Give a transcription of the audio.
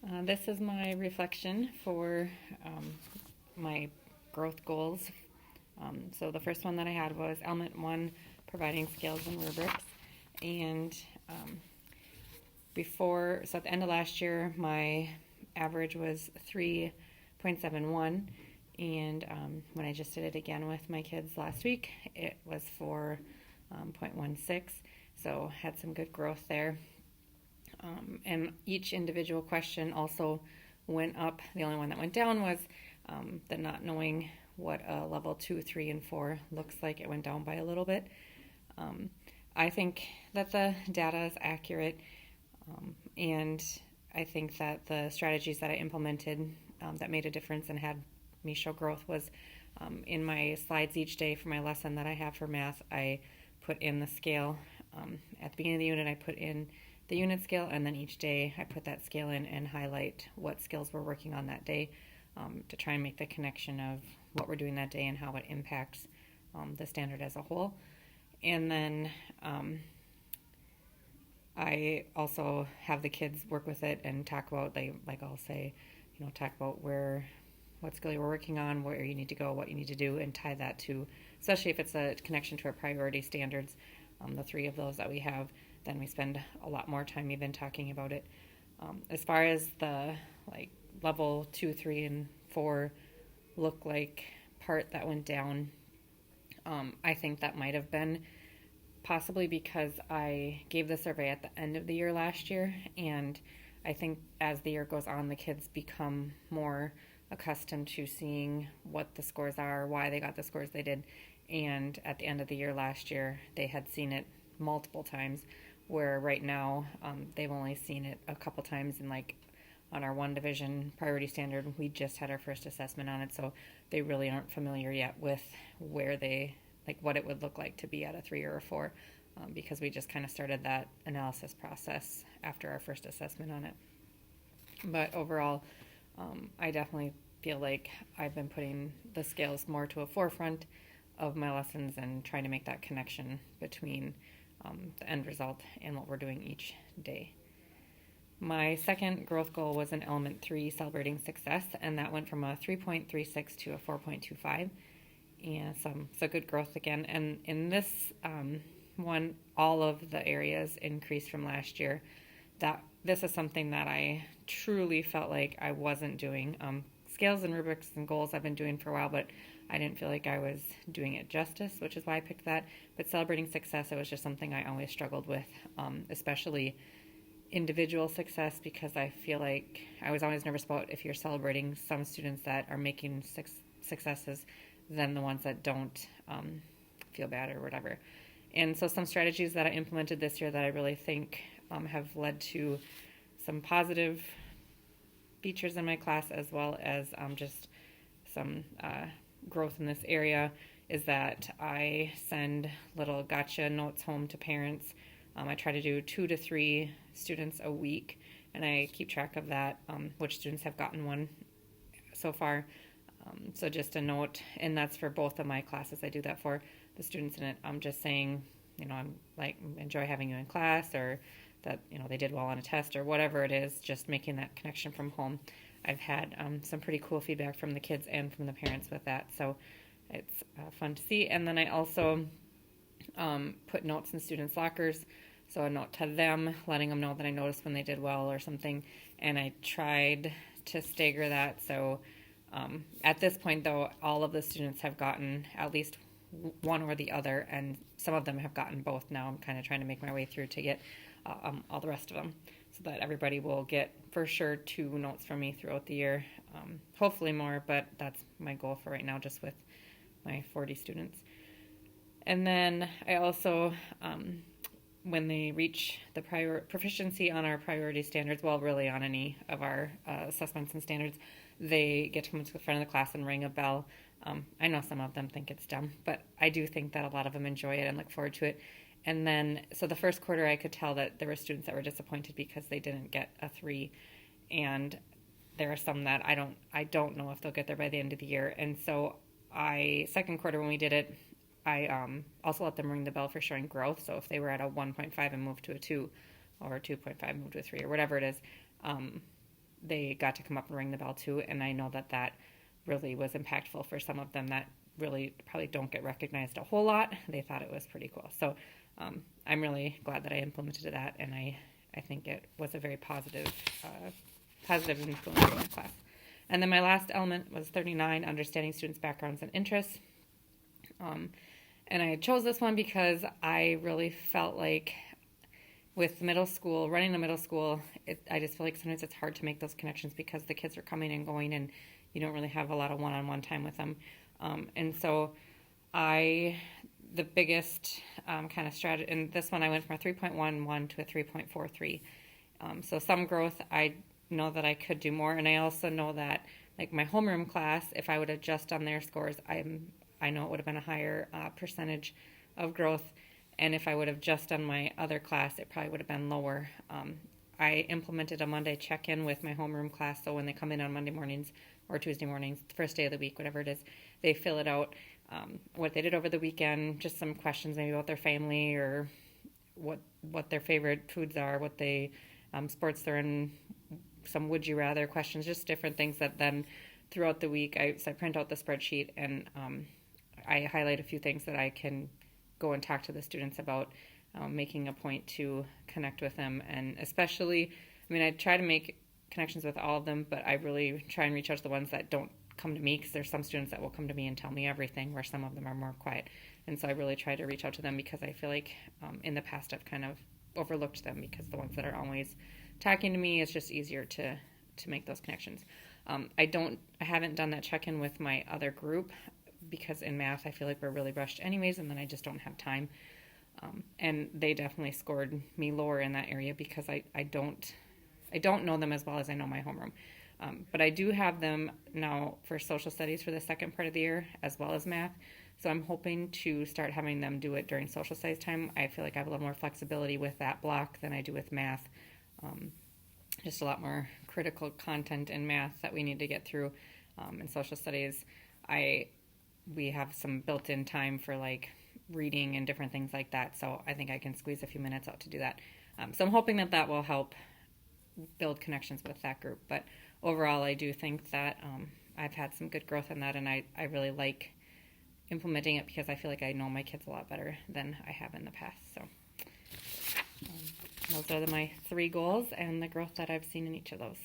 This is my reflection for my growth goals. So the first one that I had was element one, providing scales and rubrics. And so at the end of last year, my average was 3.71. And when I just did it again with my kids last week, it was 4.16. So had some good growth there. And each individual question also went up. The only one that went down was the not knowing what a level 2, 3, and 4 looks like. It went down by a little bit. Um, I think that the data is accurate, and I think that the strategies that I implemented that made a difference and had me show growth was in my slides each day for my lesson that I have for math. I put in the scale. At the beginning of the unit, I put in the unit scale, and then each day I put that scale in and highlight what skills we're working on that day to try and make the connection of what we're doing that day and how it impacts the standard as a whole. And then I also have the kids work with it and talk about, I'll say, talk about what skill you're working on, where you need to go, what you need to do, and tie that to, especially if it's a connection to our priority standards, the three of those that we have, then we spend a lot more time even talking about it. As far as the level 2, 3, and 4 look like part that went down, I think that might have been possibly because I gave the survey at the end of the year last year, and I think as the year goes on, the kids become more accustomed to seeing what the scores are, why they got the scores they did, and at the end of the year last year, they had seen it multiple times, where right now they've only seen it a couple times, and on our one division priority standard, we just had our first assessment on it, so they really aren't familiar yet with where they what it would look like to be at a 3 or a 4, because we just kind of started that analysis process after our first assessment on it. But overall, I definitely feel like I've been putting the scales more to a forefront of my lessons and trying to make that connection between the end result and what we're doing each day. My second growth goal was in element 3, celebrating success, and that went from a 3.36 to a 4.25. And so good growth again. And in this one, all of the areas increased from last year. This is something that I truly felt like I wasn't doing. Scales and rubrics and goals I've been doing for a while, but I didn't feel like I was doing it justice, which is why I picked that. But celebrating success, it was just something I always struggled with, especially individual success, because I feel like I was always nervous about if you're celebrating some students that are making successes than the ones that don't feel bad or whatever. And so some strategies that I implemented this year that I really think have led to some positive features in my class, as well as just some growth in this area, is that I send little gotcha notes home to parents. I try to do 2 to 3 students a week, and I keep track of that, which students have gotten one so far. So just a note, and that's for both of my classes. I do that for the students in it. I'm just saying, I'm enjoy having you in class, or that, they did well on a test, or whatever it is, just making that connection from home. I've had some pretty cool feedback from the kids and from the parents with that, so it's fun to see. And then I also put notes in students' lockers, so a note to them, letting them know that I noticed when they did well or something, and I tried to stagger that. So at this point, though, all of the students have gotten at least one or the other, and some of them have gotten both now. I'm kind of trying to make my way through to get all the rest of them, so that everybody will get for sure 2 notes from me throughout the year. Hopefully more, but that's my goal for right now, just with my 40 students. And then I also, when they reach the proficiency on our priority standards, well, really on any of our assessments and standards, they get to come to the front of the class and ring a bell. I know some of them think it's dumb, but I do think that a lot of them enjoy it and look forward to it. And then, so the first quarter, I could tell that there were students that were disappointed because they didn't get a 3, and there are some that I don't know if they'll get there by the end of the year. And so second quarter when we did it, I also let them ring the bell for showing growth. So if they were at a 1.5 and moved to a 2, or a 2.5 moved to a 3, or whatever it is, they got to come up and ring the bell too. And I know that that really was impactful for some of them that really probably don't get recognized a whole lot. They thought it was pretty cool. So I'm really glad that I implemented that, and I think it was a very positive influence in that class. And then my last element was 39, understanding students' backgrounds and interests. And I chose this one because I really felt like with middle school, running the middle school, I just feel like sometimes it's hard to make those connections because the kids are coming and going and you don't really have a lot of one-on-one time with them. And so the biggest kind of strategy, and this one I went from a 3.11 to a 3.43. So some growth, I know that I could do more. And I also know that like my homeroom class, if I would adjust on their scores, I know it would have been a higher percentage of growth. And if I would have just done my other class, it probably would have been lower. I implemented a Monday check-in with my homeroom class. So when they come in on Monday mornings or Tuesday mornings, the first day of the week, whatever it is, they fill it out, what they did over the weekend, just some questions maybe about their family or what their favorite foods are, what they sports they're in, some would you rather questions, just different things that then throughout the week I print out the spreadsheet and I highlight a few things that I can go and talk to the students about, making a point to connect with them. And especially, I mean, I try to make connections with all of them, but I really try and reach out to the ones that don't come to me, because there's some students that will come to me and tell me everything, where some of them are more quiet. And so I really try to reach out to them because I feel like in the past I've kind of overlooked them, because the ones that are always talking to me, it's just easier to make those connections. I haven't done that check-in with my other group because in math I feel like we're really rushed anyways, and then I just don't have time. And they definitely scored me lower in that area because I don't know them as well as I know my homeroom. But I do have them now for social studies for the second part of the year as well as math. So I'm hoping to start having them do it during social studies time. I feel like I have a little more flexibility with that block than I do with math. Just a lot more critical content in math that we need to get through. In social studies, we have some built-in time for like reading and different things like that. So I think I can squeeze a few minutes out to do that. So I'm hoping that will help build connections with that group. But overall, I do think that I've had some good growth in that, and I really like implementing it because I feel like I know my kids a lot better than I have in the past. So those are my 3 goals and the growth that I've seen in each of those.